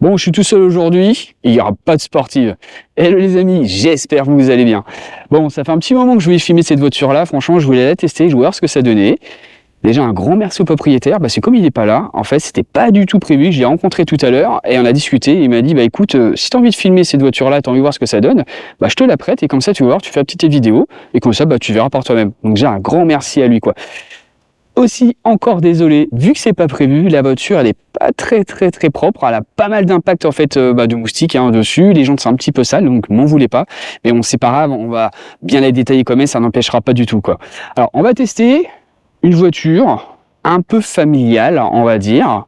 Bon, je suis tout seul aujourd'hui, il n'y aura pas de sportive. Hello les amis, j'espère que vous allez bien. Bon, ça fait un petit moment que je voulais filmer cette voiture-là, franchement, je voulais la tester, je voulais voir ce que ça donnait. Déjà, un grand merci au propriétaire, c'est comme il n'est pas là, en fait, c'était pas du tout prévu, je l'ai rencontré tout à l'heure, et on a discuté, il m'a dit, écoute, si tu as envie de filmer cette voiture-là, tu as envie de voir ce que ça donne, je te la prête, et comme ça, tu vas voir, tu fais la petite vidéo, et comme ça, tu verras par toi-même. Donc déjà, un grand merci à lui, quoi. Aussi, encore désolé, vu que c'est pas prévu, la voiture elle est pas très propre, elle a pas mal d'impact en fait de moustiques dessus, les jantes sont un petit peu sales, donc m'en voulez pas, mais bon c'est pas grave, on va bien la détailler quand même, ça n'empêchera pas du tout quoi. Alors on va tester une voiture un peu familiale, on va dire,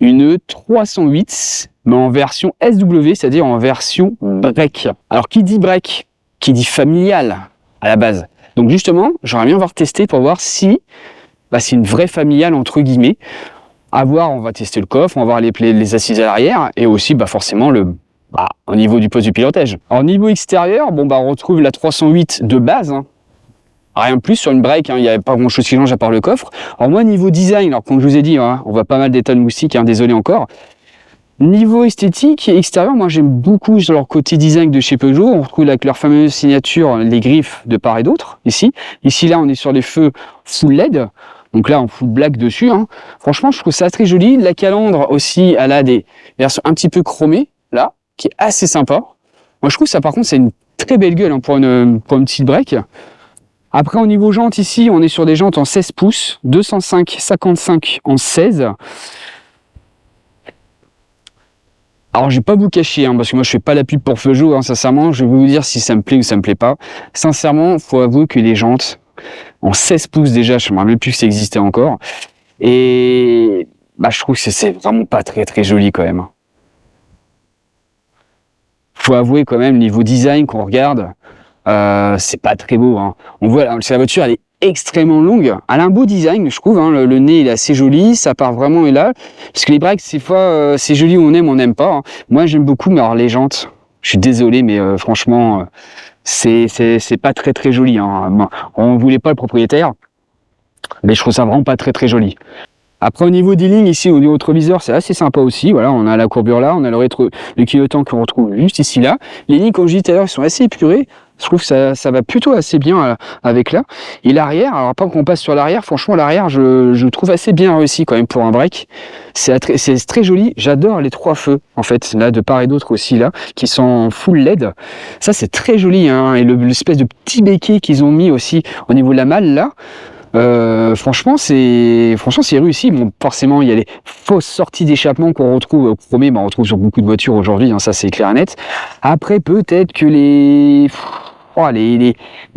une 308, mais en version SW, c'est-à-dire en version break. Alors qui dit break, qui dit familiale à la base. Donc justement, j'aimerais bien voir tester pour voir si c'est une vraie familiale entre guillemets. À voir, on va tester le coffre, on va voir les assises à l'arrière et aussi forcément au niveau du poste du pilotage. Alors niveau extérieur, on retrouve la 308 de base, rien de plus sur une break, il n'y avait pas grand chose qui change à part le coffre. Alors moi niveau design, alors comme je vous ai dit, on voit pas mal d'états de moustiques, désolé encore. Niveau esthétique et extérieur, moi j'aime beaucoup leur côté design de chez Peugeot. On retrouve avec leur fameuse signature, les griffes de part et d'autre, ici. Ici là on est sur les feux full LED. Donc là, on full black dessus. Franchement, je trouve ça très joli. La calandre aussi, elle a des versions un petit peu chromées, là, qui est assez sympa. Moi, je trouve ça, par contre, c'est une très belle gueule pour une petite break. Après, au niveau jantes, ici, on est sur des jantes en 16 pouces, 205/55 en 16. Alors, je vais pas vous cacher, parce que moi, je fais pas la pub pour Peugeot, sincèrement. Je vais vous dire si ça me plaît ou ça me plaît pas. Sincèrement, faut avouer que les jantes en 16 pouces déjà, je ne me rappelle plus que ça existait encore. Et je trouve que c'est vraiment pas très joli quand même. Faut avouer quand même, niveau design qu'on regarde, c'est pas très beau. On voit, la voiture, elle est extrêmement longue. Elle a un beau design, je trouve. Le nez, il est assez joli, ça part vraiment là. Parce que les breaks, des fois, c'est joli, on n'aime pas. Moi, j'aime beaucoup, mais alors les jantes, je suis désolé, mais franchement... c'est pas très joli. On voulait pas le propriétaire, mais je trouve ça vraiment pas très joli. Après au niveau des lignes ici, au niveau rétroviseur, c'est assez sympa aussi. Voilà, on a la courbure là, on a le clignotant qu'on retrouve juste ici là. Les lignes, comme je disais tout à l'heure, sont assez épurées. Je trouve que ça va plutôt assez bien avec là. Et l'arrière, alors pas qu'on passe sur l'arrière, franchement l'arrière je trouve assez bien réussi quand même pour un break. C'est très joli, j'adore les trois feux en fait, là de part et d'autre aussi là, qui sont en full LED. Ça c'est très joli, et l'espèce de petit béquet qu'ils ont mis aussi au niveau de la malle là. Franchement c'est réussi. Bon, forcément il y a les fausses sorties d'échappement qu'on retrouve chromées, on retrouve sur beaucoup de voitures aujourd'hui, ça c'est clair et net. Après peut-être que les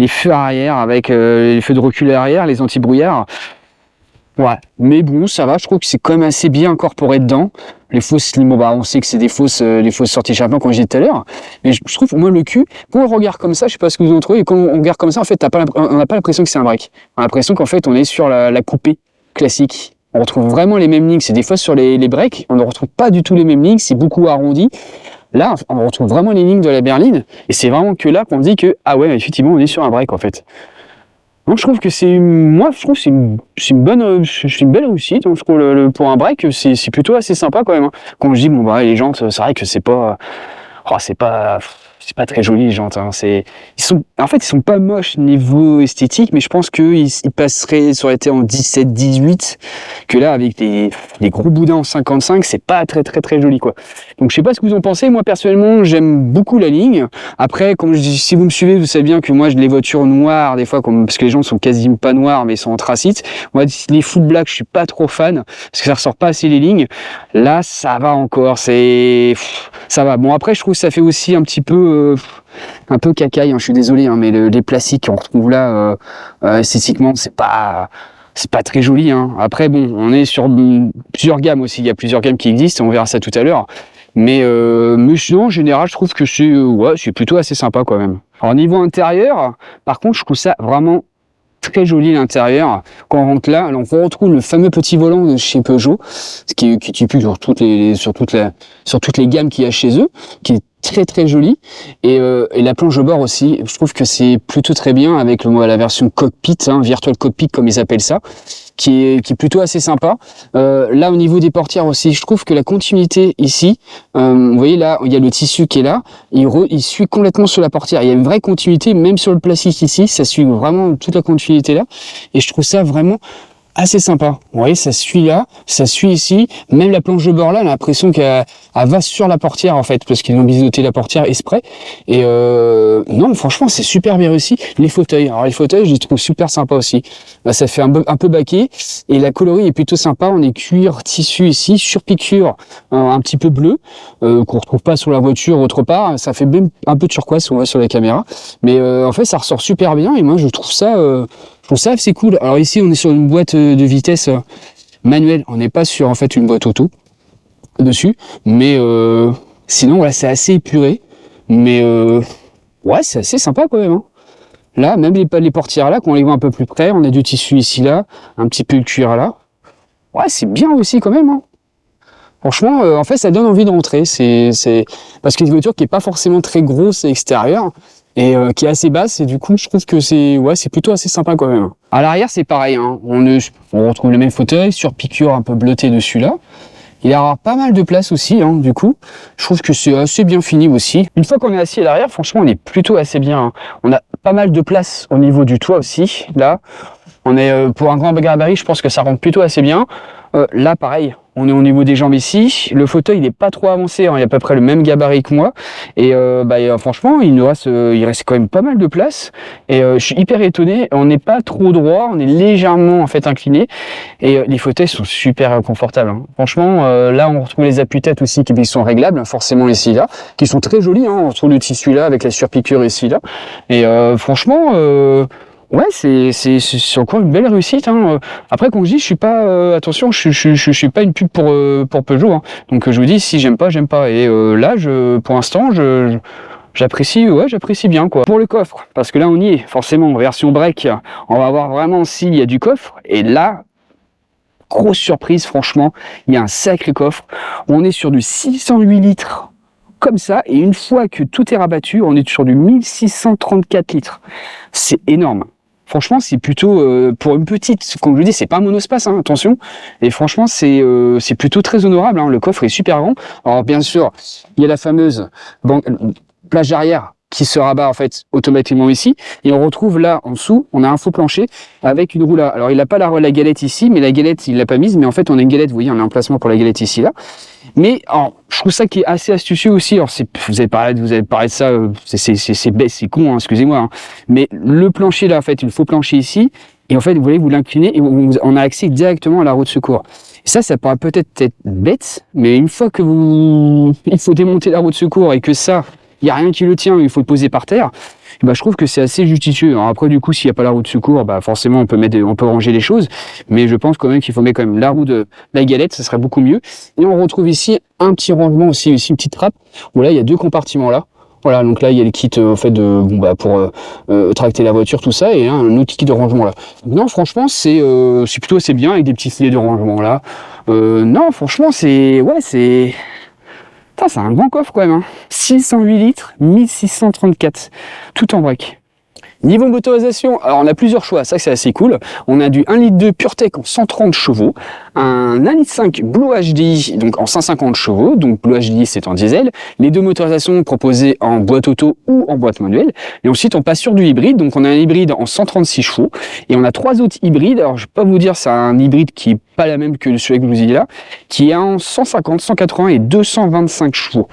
feux arrière avec les feux de recul arrière, les anti-brouillard, mais bon ça va, je trouve que c'est quand même assez bien incorporé dedans. Les fausses, on sait que c'est les fausses sorties d'échappement comme je disais tout à l'heure, mais je trouve moi le cul, quand on regarde comme ça, je sais pas ce que vous en trouvez, et quand on regarde comme ça en fait on n'a pas l'impression que c'est un break, on a l'impression qu'en fait on est sur la coupée classique. On retrouve vraiment les mêmes lignes, c'est des fois sur les breaks, on ne retrouve pas du tout les mêmes lignes, c'est beaucoup arrondi. Là, on retrouve vraiment les lignes de la berline, et c'est vraiment que là qu'on dit que, effectivement, on est sur un break, en fait. Donc, je trouve que c'est une belle réussite, je trouve, pour un break, c'est plutôt assez sympa, quand même. Quand je dis, les jantes, c'est vrai que c'est pas très joli les jantes. Ils sont pas moches niveau esthétique, mais je pense qu'ils passeraient, ça aurait été en 17-18, que là avec des gros boudins en 55, c'est pas très joli quoi. Donc je sais pas ce que vous en pensez. Moi personnellement, j'aime beaucoup la ligne. Après, si vous me suivez, vous savez bien que moi j'ai les voitures noires des fois, parce que les jantes sont quasiment pas noires, mais sont anthracite. Moi les full black, je suis pas trop fan parce que ça ressort pas assez les lignes. Là, ça va encore, ça va. Bon après, je trouve que ça fait aussi un petit peu cacaille, je suis désolé, mais les plastiques qu'on retrouve là esthétiquement c'est pas très joli. Après bon, on est sur plusieurs gammes aussi, il y a plusieurs gammes qui existent, on verra ça tout à l'heure, mais en général je trouve que c'est plutôt assez sympa quand même. Alors niveau intérieur, par contre je trouve ça vraiment très joli l'intérieur. Quand on rentre là, alors on retrouve le fameux petit volant de chez Peugeot, qui est typique sur toutes les gammes qu'il y a chez eux, qui est très joli, et la planche de bord aussi, je trouve que c'est plutôt très bien avec la version cockpit, virtual cockpit comme ils appellent ça. qui est plutôt assez sympa. Là, au niveau des portières aussi, je trouve que la continuité ici, vous voyez là, il y a le tissu qui est là, il suit complètement sur la portière. Il y a une vraie continuité, même sur le plastique ici, ça suit vraiment toute la continuité là. Et je trouve ça vraiment assez sympa. Vous voyez, ça suit là, ça suit ici. Même la planche de bord là, on a l'impression qu'elle va sur la portière en fait, parce qu'ils ont biseauté la portière exprès. Et non, franchement, c'est super bien réussi. Les fauteuils, alors les fauteuils, je les trouve super sympas aussi. Là, ça fait un peu baquet et la coloris est plutôt sympa. On est cuir, tissu ici, sur piqûre, un petit peu bleu, qu'on retrouve pas sur la voiture autre part. Ça fait même un peu turquoise, on voit sur la caméra. Mais en fait, ça ressort super bien et moi, je trouve ça assez cool. Alors ici, on est sur une boîte de vitesse manuelle. On n'est pas sur en fait une boîte auto dessus, mais sinon voilà, c'est assez épuré. Mais ouais, c'est assez sympa quand même. Hein. Là, même les portières là, quand on les voit un peu plus près, on a du tissu ici là, un petit peu de cuir là. Ouais, c'est bien aussi quand même. Hein. Franchement, en fait, ça donne envie de rentrer. C'est parce que c'est une voiture qui est pas forcément très grosse à l'extérieur. Et qui est assez basse, et du coup je trouve que c'est plutôt assez sympa quand même. À l'arrière c'est pareil, hein. On retrouve le même fauteuil, sur piqûre un peu bleuté dessus là. Il y aura pas mal de place aussi, hein, du coup. Je trouve que c'est assez bien fini aussi. Une fois qu'on est assis à l'arrière, franchement on est plutôt assez bien. Hein. On a pas mal de place au niveau du toit aussi, là. On est pour un grand gabarit, je pense que ça rentre plutôt assez bien. Là pareil, on est au niveau des jambes ici. Le fauteuil il est pas trop avancé, hein. Il y a à peu près le même gabarit que moi. Et franchement, il reste quand même pas mal de place. Et je suis hyper étonné. On n'est pas trop droit, on est légèrement en fait incliné. Et les fauteuils sont super confortables. Hein. Franchement, là on retrouve les appuis-têtes aussi qui sont réglables, forcément ici là, qui sont très jolis. Hein. On retrouve le tissu là avec la surpiqûre ici là. Et franchement. Ouais, c'est encore une belle réussite. Hein. Après, comme je dis, je suis pas attention, je suis pas une pub pour Peugeot. Hein. Donc je vous dis, si j'aime pas, j'aime pas. Et là, pour l'instant, j'apprécie bien quoi. Pour le coffre, parce que là on y est, forcément, version break, on va voir vraiment s'il y a du coffre. Et là, grosse surprise, franchement, il y a un sacré coffre. On est sur du 608 litres. Comme ça, et une fois que tout est rabattu, on est sur du 1634 litres. C'est énorme. Franchement, c'est plutôt pour une petite, comme je vous dis, c'est pas un monospace, hein, attention. Et franchement, c'est plutôt très honorable. Hein, le coffre est super grand. Alors bien sûr, il y a la fameuse plage arrière qui se rabat en fait automatiquement ici. Et on retrouve là en dessous, on a un faux plancher avec une roue là. Alors il n'a pas la galette ici, mais la galette il l'a pas mise. Mais en fait on a une galette, vous voyez, on a un emplacement pour la galette ici là. Mais alors, je trouve ça qui est assez astucieux aussi. Alors vous avez parlé de ça, c'est bête, c'est con, hein, excusez-moi. Hein. Mais le plancher là, en fait, il faut plancher ici. Et en fait, vous voyez, vous l'inclinez et on a accès directement à la roue de secours. Et ça pourrait peut-être être bête, mais une fois que il faut démonter la roue de secours et que ça, il n'y a rien qui le tient, il faut le poser par terre. Bah, je trouve que c'est assez judicieux. Alors après, du coup, s'il n'y a pas la roue de secours, bah, forcément, on peut ranger les choses. Mais je pense quand même qu'il faut mettre quand même la roue de la galette, ça serait beaucoup mieux. Et on retrouve ici un petit rangement aussi, une petite trappe, où là, il y a deux compartiments là. Voilà, donc là, il y a le kit en fait pour tracter la voiture, tout ça, et un autre kit de rangement là. Donc, non, franchement, c'est plutôt assez bien avec des petits filets de rangement là. Non, franchement, c'est un grand coffre quand même. Hein. 608 litres, 1634, tout en vrac. Niveau motorisation, alors on a plusieurs choix, ça c'est assez cool. On a du 1,2 litre PureTech en 130 chevaux, un 1,5 litre Blue HDI donc en 150 chevaux, donc Blue HDI c'est en diesel. Les deux motorisations proposées en boîte auto ou en boîte manuelle. Et ensuite on passe sur du hybride, donc on a un hybride en 136 chevaux et on a trois autres hybrides. Alors je vais pas vous dire c'est un hybride qui est pas la même que celui que vous avez là, qui est en 150, 180 et 225 chevaux.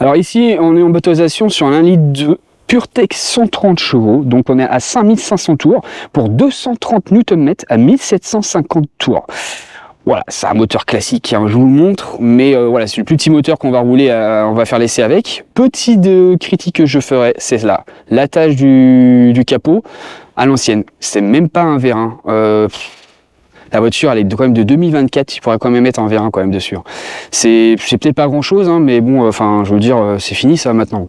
Alors ici on est en motorisation sur un 1,2 litre PureTech 130 chevaux, donc on est à 5500 tours pour 230 Nm à 1750 tours. Voilà, c'est un moteur classique, hein, je vous le montre, mais voilà, c'est le plus petit moteur qu'on va rouler, on va faire l'essai avec. Petite critique que je ferai, c'est là, l'attache du capot à l'ancienne, c'est même pas un vérin. La voiture, elle est quand même de 2024, il pourrait quand même mettre un vérin quand même dessus. C'est peut-être pas grand chose, hein, mais bon, enfin, je veux dire, c'est fini ça maintenant.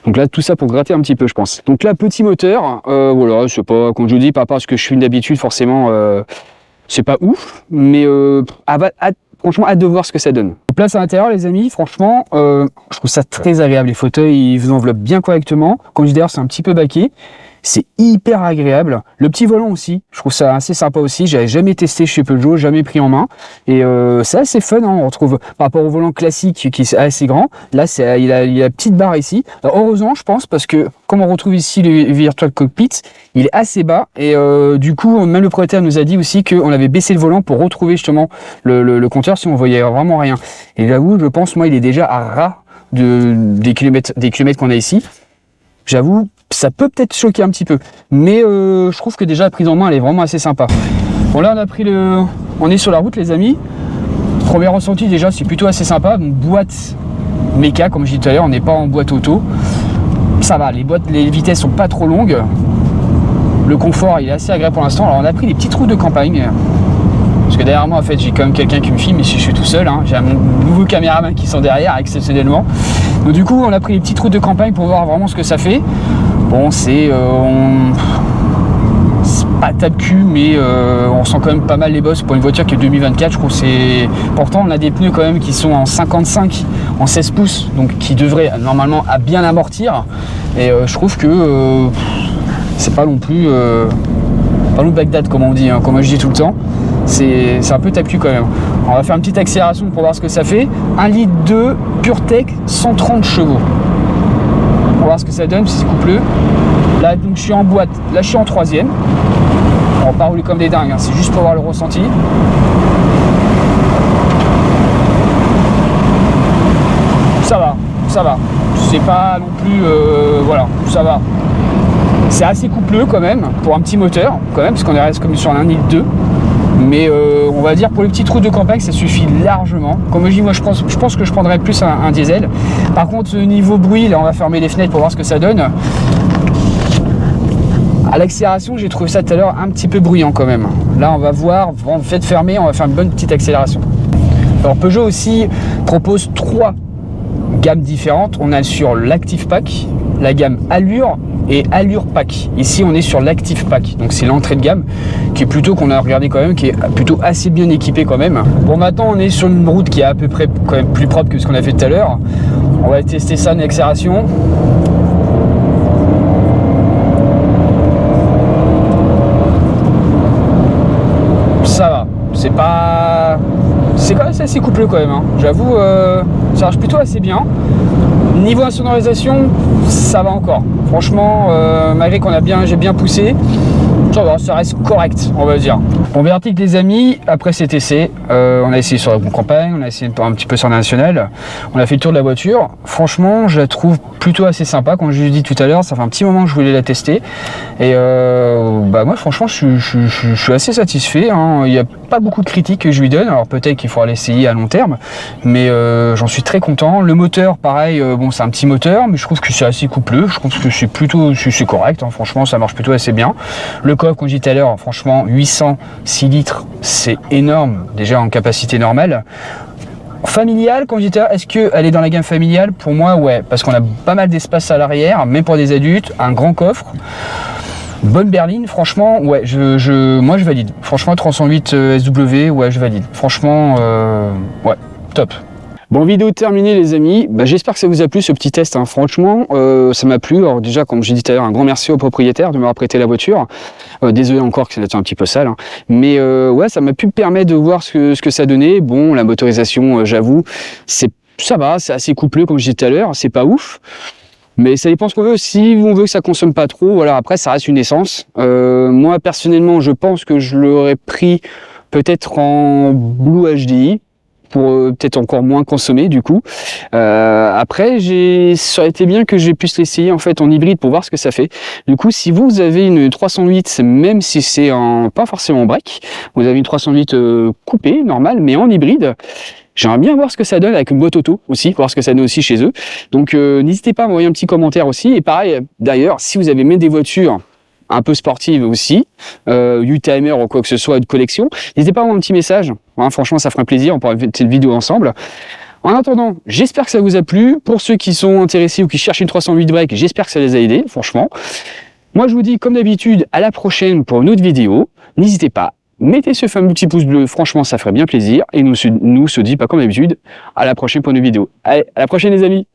Donc là, tout ça pour gratter un petit peu, je pense. Donc là, petit moteur, voilà, c'est pas, comme je vous dis, par rapport à ce que je suis d'habitude, forcément, c'est pas ouf, mais franchement, hâte de voir ce que ça donne. Place à l'intérieur, les amis, franchement, je trouve ça très agréable. Les fauteuils, ils vous enveloppent bien correctement. Comme je dis d'ailleurs, c'est un petit peu baquet. c'est hyper agréable. Le petit volant aussi, je trouve ça assez sympa aussi. J'avais jamais testé chez Peugeot, jamais pris en main. Et c'est assez fun, hein. On retrouve par rapport au volant classique qui est assez grand. Là, il a la petite barre ici. Alors, heureusement, je pense, parce que comme on retrouve ici le Virtual Cockpit, il est assez bas. Et du coup, même le propriétaire nous a dit aussi qu'on avait baissé le volant pour retrouver justement le compteur si on voyait vraiment rien. Et j'avoue, je pense, moi, il est déjà à ras des kilomètres qu'on a ici. J'avoue, ça peut peut-être choquer un petit peu, mais je trouve que déjà la prise en main elle est vraiment assez sympa. Bon là on est sur la route les amis. Premier ressenti déjà c'est plutôt assez sympa. Donc boîte méca comme je disais tout à l'heure, on n'est pas en boîte auto. Ça va, les vitesses sont pas trop longues. Le confort il est assez agréable pour l'instant. Alors on a pris des petites routes de campagne. Parce que derrière moi en fait j'ai quand même quelqu'un qui me filme, mais si je suis tout seul, hein, j'ai mon nouveau caméraman qui sont derrière exceptionnellement. Donc du coup on a pris les petites routes de campagne pour voir vraiment ce que ça fait. Bon c'est pas tape-cul mais on sent quand même pas mal les bosses pour une voiture qui est 2024. Je trouve que c'est... Pourtant on a des pneus quand même qui sont en 55, en 16 pouces, donc qui devraient normalement à bien amortir. Et je trouve que c'est pas non plus Bagdad comme on dit, hein, comme je dis tout le temps. C'est un peu tape-cul quand même. On va faire une petite accélération pour voir ce que ça fait. 1,2 litre PureTech, 130 chevaux. On va voir ce que ça donne si c'est coupleux. Là donc je suis en boîte, là je suis en troisième. On va pas rouler comme des dingues, hein. C'est juste pour voir le ressenti. Ça va. C'est pas non plus voilà, ça va. C'est assez coupleux quand même pour un petit moteur quand même, parce qu'on reste comme sur un 1,2 litre. Mais on va dire pour les petites routes de campagne ça suffit largement. Comme je dis, moi je pense que je prendrais plus un diesel. Par contre niveau bruit, là on va fermer les fenêtres pour voir ce que ça donne. À l'accélération j'ai trouvé ça tout à l'heure un petit peu bruyant quand même. Là on va voir, en fait fermer, on va faire une bonne petite accélération. Alors Peugeot aussi propose 3 gammes différentes. On a sur l'Active Pack, la gamme Allure et Allure Pack. Ici on est sur l'Active Pack, donc c'est l'entrée de gamme qui est plutôt, qu'on a regardé quand même, qui est plutôt assez bien équipé quand même. Bon maintenant on est sur une route qui est à peu près quand même plus propre que ce qu'on a fait tout à l'heure. On va tester ça en accélération. Ça va, c'est quand même assez coupleux quand même, hein. J'avoue ça marche plutôt assez bien. Niveau insonorisation, ça va encore. Franchement, malgré j'ai bien poussé, ça reste correct, on va dire. Bon verdict les amis, après cet essai, on a essayé sur la campagne, on a essayé un petit peu sur la nationale, on a fait le tour de la voiture. Franchement, je la trouve plutôt assez sympa. Comme je l'ai dit tout à l'heure, ça fait un petit moment que je voulais la tester. Et moi franchement, je suis assez satisfait, hein. Il n'y a pas beaucoup de critiques que je lui donne. Alors peut-être qu'il faudra l'essayer à long terme, mais j'en suis très content. Le moteur, pareil, bon c'est un petit moteur, mais je trouve que c'est assez coupleux. Je trouve que c'est correct, hein. Franchement, ça marche plutôt assez bien. Le coffre, comme je disais tout à l'heure, franchement 806 litres, c'est énorme déjà en capacité normale. Familiale, quand j'étais, est-ce qu'elle est dans la gamme familiale? Pour moi, ouais, parce qu'on a pas mal d'espace à l'arrière, même pour des adultes, un grand coffre, bonne berline, franchement, ouais, moi je valide. Franchement, 308 SW, ouais, je valide. Franchement, ouais, top. Bon, vidéo terminée les amis, j'espère que ça vous a plu ce petit test, hein. Franchement ça m'a plu. Alors déjà comme j'ai dit tout à l'heure, un grand merci au propriétaire de m'avoir prêté la voiture, désolé encore que c'était un petit peu sale, hein. Mais ouais, ça m'a pu me permettre de voir ce que ça donnait. Bon, la motorisation, j'avoue, ça va, c'est assez coupleux comme je disais tout à l'heure, c'est pas ouf, mais ça dépend ce qu'on veut. Si on veut que ça consomme pas trop, voilà, après ça reste une essence. Moi personnellement je pense que je l'aurais pris peut-être en Blue HDI, pour peut-être encore moins consommer du coup. Après, ça aurait été bien que j'ai pu l'essayer en fait en hybride pour voir ce que ça fait. Du coup, si vous avez une 308, même si c'est pas forcément en break, vous avez une 308 coupée, normale, mais en hybride, j'aimerais bien voir ce que ça donne avec une boîte auto aussi, voir ce que ça donne aussi chez eux. Donc n'hésitez pas à m'envoyer un petit commentaire aussi. Et pareil, d'ailleurs, si vous avez même des voitures un peu sportive aussi, U-Timer ou quoi que ce soit de collection, n'hésitez pas à envoyer un petit message, hein, franchement ça ferait plaisir, on pourra faire cette vidéo ensemble. En attendant, j'espère que ça vous a plu. Pour ceux qui sont intéressés ou qui cherchent une 308 break, j'espère que ça les a aidés, franchement. Moi je vous dis comme d'habitude à la prochaine pour une autre vidéo. N'hésitez pas, mettez ce fameux petit pouce bleu, franchement ça ferait bien plaisir. Et nous se dit pas comme d'habitude, à la prochaine pour une vidéo. Allez, à la prochaine les amis.